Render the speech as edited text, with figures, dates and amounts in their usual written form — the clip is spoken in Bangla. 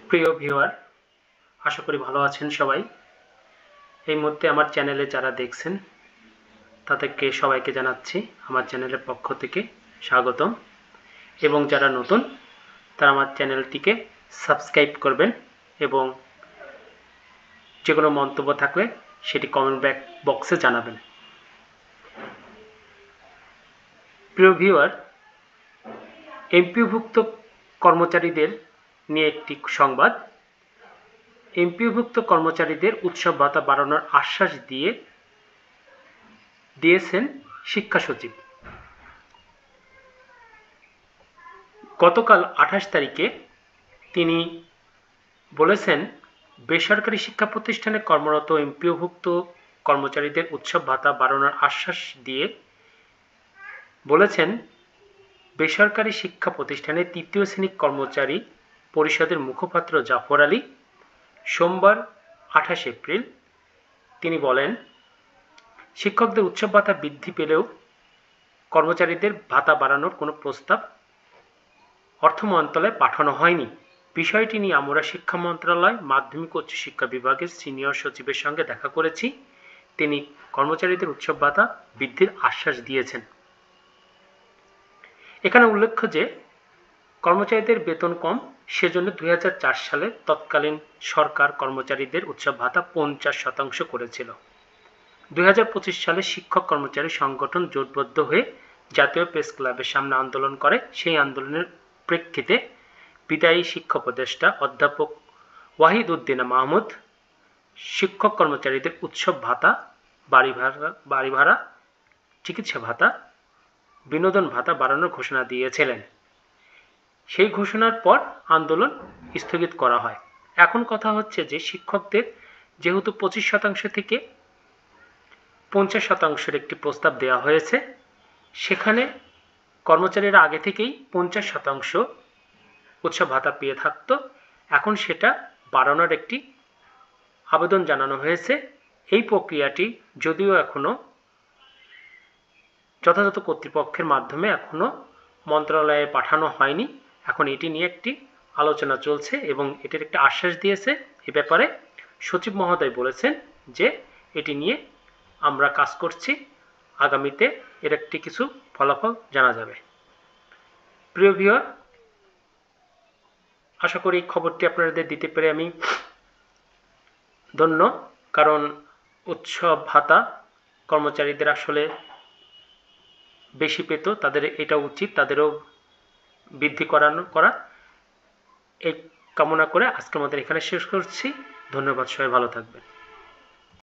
প্রিয় ভিউয়ার, আশা করি ভালো আছেন সবাই। এই মুহূর্তে আমার চ্যানেলে যারা দেখছেন তাদেরকে সবাইকে জানাচ্ছি আমার চ্যানেলের পক্ষ থেকে স্বাগতম, এবং যারা নতুন তারা আমার চ্যানেলটিকে সাবস্ক্রাইব করবেন এবং যে কোনো মন্তব্য থাকলে সেটি কমেন্ট বক্সে জানাবেন। প্রিয় ভিউয়ার, এমপিওভুক্ত কর্মচারীদের নিয়ে একটি সংবাদ। এমপিওভুক্ত কর্মচারীদের উৎসব ভাতা বাড়ানোর আশ্বাস দিয়েছেন শিক্ষা সচিব। গতকাল 28 তারিখে তিনি বলেছেন, বেসরকারি শিক্ষা প্রতিষ্ঠানে কর্মরত এমপিওভুক্ত কর্মচারীদের উৎসব ভাতা বাড়ানোর আশ্বাস দিয়ে বলেছেন, বেসরকারি শিক্ষা প্রতিষ্ঠানে তৃতীয় শ্রেণী কর্মচারী পরিষদের মুখপাত্র জাফর আলী সোমবার 28 এপ্রিল তিনি বলেন, শিক্ষকদের উৎসব ভাতা বৃদ্ধি পেলেও কর্মচারীদের ভাতা বাড়ানোর কোনো প্রস্তাব অর্থ মন্ত্রণালয়ে পাঠানো হয়নি। বিষয়টি নিয়ে আমরা শিক্ষা মন্ত্রণালয় মাধ্যমিক ও উচ্চশিক্ষা বিভাগের সিনিয়র সচিবের সঙ্গে দেখা করেছি। তিনি কর্মচারীদের উৎসব ভাতা বৃদ্ধির আশ্বাস দিয়েছেন। এখানে উল্লেখ্য যে কর্মচারীদের বেতন কম, সেজন্য 2004 সালে তৎকালীন সরকার কর্মচারীদের উৎসব ভাতা 50% করেছিল। 2025 সালে শিক্ষক কর্মচারী সংগঠন জোটবদ্ধ হয়ে জাতীয় প্রেস ক্লাবের সামনে আন্দোলন করে। সেই আন্দোলনের প্রেক্ষিতে বিদায়ী শিক্ষা উপদেষ্টা অধ্যাপক ওয়াহিদ উদ্দিন মাহমুদ শিক্ষক কর্মচারীদের উৎসব ভাতা, বাড়ি ভাড়া, চিকিৎসা ভাতা, বিনোদন ভাতা বাড়ানোর ঘোষণা দিয়েছিলেন। সেই ঘোষণার পর আন্দোলন স্থগিত করা হয়। এখন কথা হচ্ছে যে শিক্ষকদের যেহেতু 25% থেকে 50% একটি প্রস্তাব দেওয়া হয়েছে, সেখানে কর্মচারীরা আগে থেকেই 50% উৎসব ভাতা পেয়ে থাকতো। এখন সেটা বাড়ানোর একটি আবেদন জানানো হয়েছে। এই প্রক্রিয়াটি যদিও এখনো যথাযথ কর্তৃপক্ষের মাধ্যমে এখনো মন্ত্রণালয়ে পাঠানো হয়নি। এখন এটি নিয়ে একটি আলোচনা চলছে এবং এটির একটি আশ্বাস দিয়েছে। এ ব্যাপারে সচিব মহোদয় বলেছেন যে এটি নিয়ে আমরা কাজ করছি, আগামীতে এর একটি কিছু ফলাফল জানা যাবে। প্রিয় ভিউয়ার, আশা করি খবরটি আপনাদের দিতে পেরে আমি ধন্য, কারণ উৎসব ভাতা কর্মচারীদের আসলে বেশি পেত, তাদের এটা উচিত, তাদেরও বৃদ্ধি করা। এই কামনা করে আজকের মতো এখানে শেষ করছি। ধন্যবাদ, সবাই ভালো থাকবেন।